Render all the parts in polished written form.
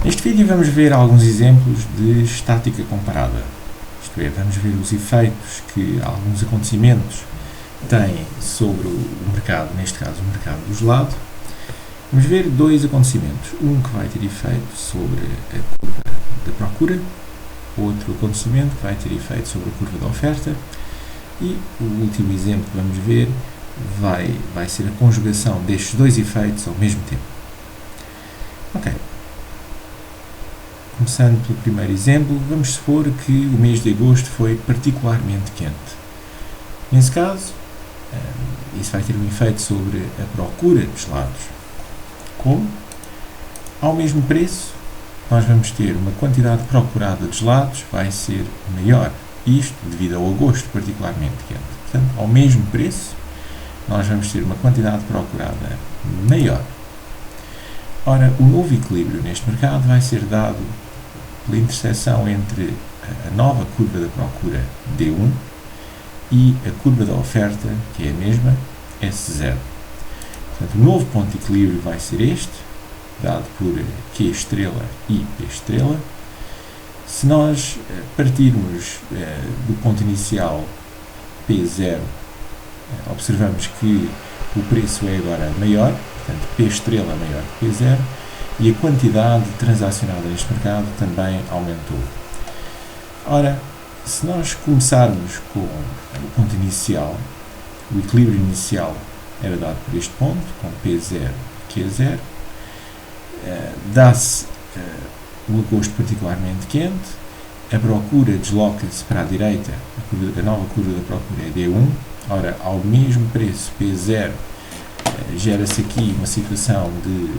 Neste vídeo vamos ver alguns exemplos de estática comparada, isto é, vamos ver os efeitos que alguns acontecimentos têm sobre o mercado, neste caso o mercado do gelado. Vamos ver dois acontecimentos, um que vai ter efeito sobre a curva da procura, outro acontecimento que vai ter efeito sobre a curva da oferta, e o último exemplo que vamos ver vai ser a conjugação destes dois efeitos ao mesmo tempo. Ok. Começando pelo primeiro exemplo, vamos supor que o mês de agosto foi particularmente quente. Nesse caso, isso vai ter um efeito sobre a procura de gelados. Como? Ao mesmo preço, nós vamos ter uma quantidade procurada de gelados vai ser maior. Isto devido ao agosto particularmente quente. Portanto, ao mesmo preço, nós vamos ter uma quantidade procurada maior. Ora, o novo equilíbrio neste mercado vai ser dado pela interseção entre a nova curva da procura D1 e a curva da oferta, que é a mesma, S0. Portanto, o novo ponto de equilíbrio vai ser este, dado por Q estrela e P estrela. Se nós partirmos do ponto inicial P0, observamos que o preço é agora maior, portanto P estrela maior que P0, e a quantidade transacionada neste mercado também aumentou. Ora, se nós começarmos com o ponto inicial, o equilíbrio inicial era dado por este ponto, com P0 e Q0, dá-se o agosto particularmente quente, a procura desloca-se para a direita, a nova curva da procura é D1, ora, ao mesmo preço P0, gera-se aqui uma situação de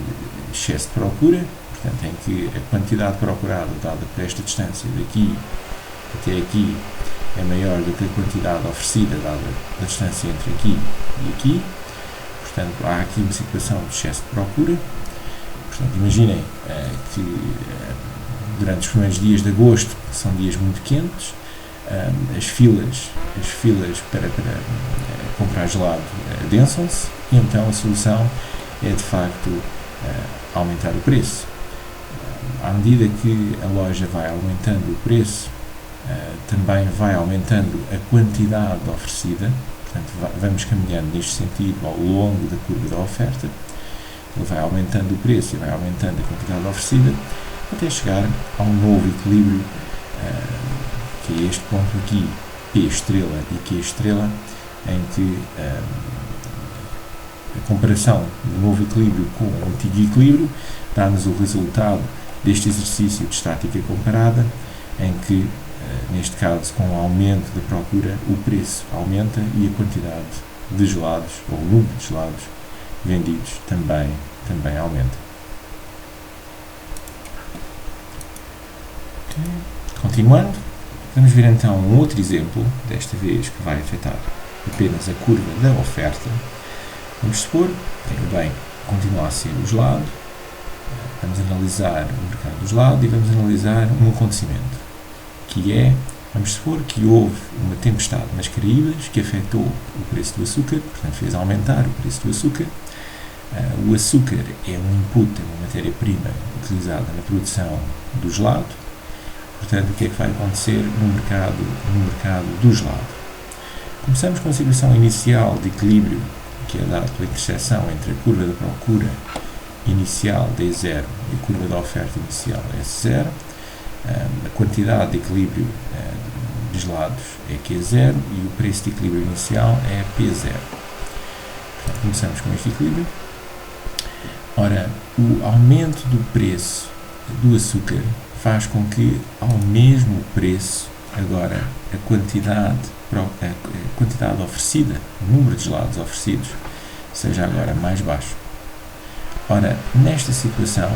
excesso de procura, portanto, em que a quantidade procurada dada por esta distância daqui até aqui é maior do que a quantidade oferecida dada a distância entre aqui e aqui. Portanto, há aqui uma situação de excesso de procura. Portanto, imaginem que durante os primeiros dias de agosto são dias muito quentes, as filas para comprar gelado adensam-se, e então a solução é de facto aumentar o preço. À medida que a loja vai aumentando o preço, também vai aumentando a quantidade oferecida, portanto vamos caminhando neste sentido ao longo da curva da oferta. Ele vai aumentando o preço e vai aumentando a quantidade oferecida até chegar a um novo equilíbrio, que é este ponto aqui, P estrela e Q estrela, em que a comparação do novo equilíbrio com o antigo equilíbrio dá-nos o resultado deste exercício de estática comparada, em que, neste caso, com o aumento da procura, o preço aumenta e a quantidade de gelados, ou o número de gelados vendidos também aumenta. Okay. Continuando, vamos ver então um outro exemplo, desta vez que vai afetar apenas a curva da oferta. Vamos supor que também continua a ser o gelado, vamos analisar o mercado do gelado e vamos analisar um acontecimento, que é, vamos supor que houve uma tempestade nas Caraíbas que afetou o preço do açúcar, portanto fez aumentar o preço do açúcar. O açúcar é um input, é uma matéria-prima utilizada na produção do gelado. Portanto, o que é que vai acontecer no mercado do gelado? Começamos com a situação inicial de equilíbrio, que é dado pela interseção entre a curva da procura inicial D0 e a curva da oferta inicial S0. A quantidade de equilíbrio de gelados é Q0 e o preço de equilíbrio inicial é P0. Portanto, começamos com este equilíbrio. Ora, o aumento do preço do açúcar faz com que, ao mesmo preço, agora a quantidade oferecida, o número de gelados oferecidos, seja agora mais baixo. Ora, nesta situação,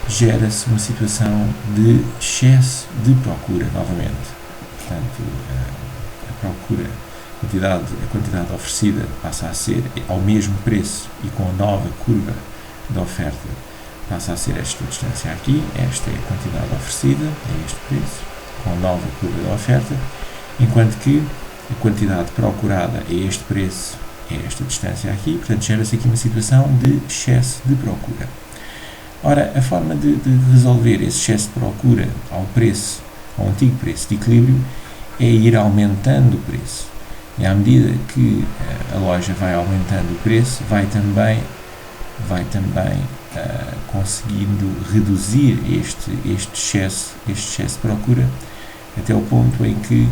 gera-se uma situação de excesso de procura novamente. Portanto, a quantidade oferecida passa a ser ao mesmo preço e com a nova curva da oferta passa a ser esta distância aqui, esta é a quantidade oferecida, é este preço, com a nova curva da oferta, enquanto que a quantidade procurada é este preço, é esta distância aqui, portanto gera-se aqui uma situação de excesso de procura. Ora, a forma de resolver esse excesso de procura ao antigo preço de equilíbrio, é ir aumentando o preço. E à medida que a loja vai aumentando o preço, vai também conseguindo reduzir este excesso de procura, até o ponto em que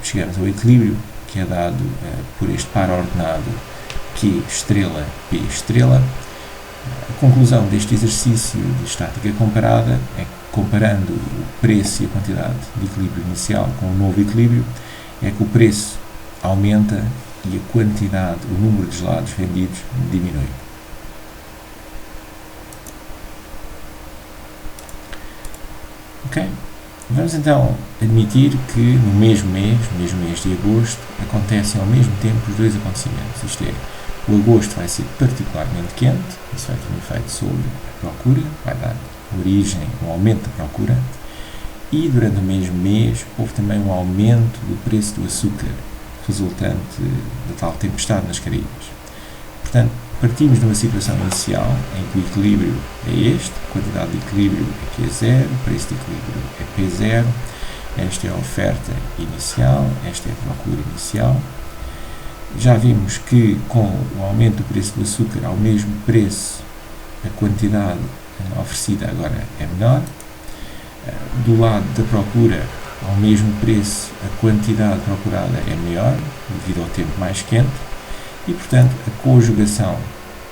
chegamos ao equilíbrio, que é dado por este par ordenado Q estrela, P estrela. A conclusão deste exercício de estática comparada é que, comparando o preço e a quantidade de equilíbrio inicial com o novo equilíbrio, é que o preço aumenta e a quantidade, o número de gelados vendidos diminui. Ok? Vamos então admitir que no mesmo mês de agosto, acontecem ao mesmo tempo os dois acontecimentos. Isto é, o agosto vai ser particularmente quente, isso vai ter um efeito sobre a procura, vai dar origem a um aumento da procura, e durante o mesmo mês houve também um aumento do preço do açúcar, resultante da tal tempestade nas Caraíbas. Portanto, partimos de uma situação inicial em que o equilíbrio é este, a quantidade de equilíbrio é Q0, o preço de equilíbrio é P0, esta é a oferta inicial, esta é a procura inicial. Já vimos que com o aumento do preço do açúcar ao mesmo preço, a quantidade oferecida agora é menor. Do lado da procura, ao mesmo preço, a quantidade procurada é maior, devido ao tempo mais quente, e, portanto, a conjugação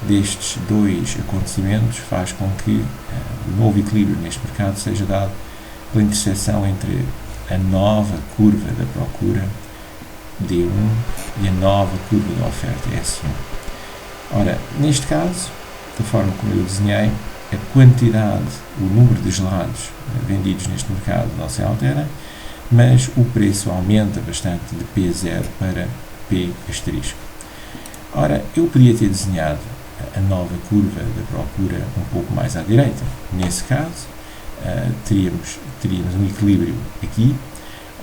destes dois acontecimentos faz com que o novo equilíbrio neste mercado seja dado pela interseção entre a nova curva da procura, D1, e a nova curva da oferta, S1. Ora, neste caso, da forma como eu desenhei, a quantidade, o número de gelados vendidos neste mercado não se altera, mas o preço aumenta bastante de P0 para P asterisco. Ora, eu podia ter desenhado a nova curva da procura um pouco mais à direita. Nesse caso, teríamos um equilíbrio aqui,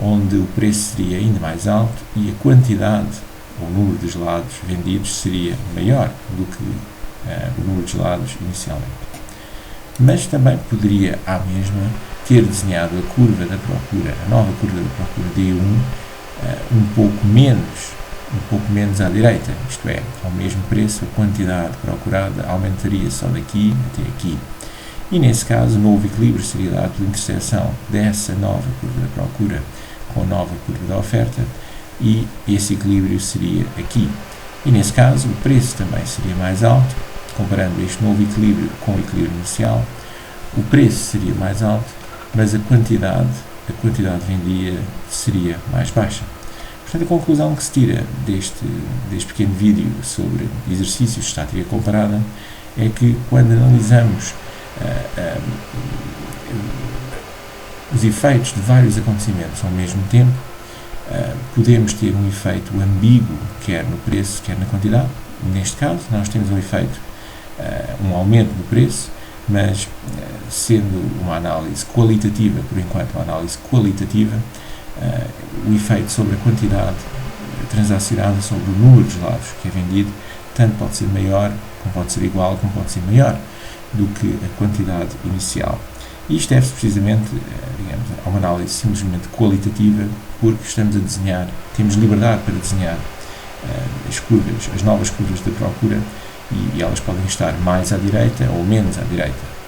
onde o preço seria ainda mais alto e a quantidade, ou o número de gelados vendidos, seria maior do que o número de gelados inicialmente. Mas também poderia, à mesma, ter desenhado a curva da procura, a nova curva da procura D1, um pouco menos à direita, isto é, ao mesmo preço, a quantidade procurada aumentaria só daqui até aqui. E nesse caso, o novo equilíbrio seria dado pela interseção dessa nova curva da procura com a nova curva da oferta, e esse equilíbrio seria aqui. E nesse caso, o preço também seria mais alto, comparando este novo equilíbrio com o equilíbrio inicial. O preço seria mais alto, mas a quantidade vendida seria mais baixa. Portanto, a conclusão que se tira deste pequeno vídeo sobre exercícios de estática comparada é que, quando analisamos os efeitos de vários acontecimentos ao mesmo tempo, podemos ter um efeito ambíguo, quer no preço, quer na quantidade. Neste caso, nós temos um efeito, um aumento do preço, mas sendo uma análise qualitativa, por enquanto uma análise qualitativa, o efeito sobre a quantidade transacionada sobre o número de gelados que é vendido, tanto pode ser maior, como pode ser igual, como pode ser maior do que a quantidade inicial. E isto deve-se precisamente, digamos, a uma análise simplesmente qualitativa, porque estamos a desenhar, temos liberdade para desenhar as novas curvas de procura, e elas podem estar mais à direita ou menos à direita.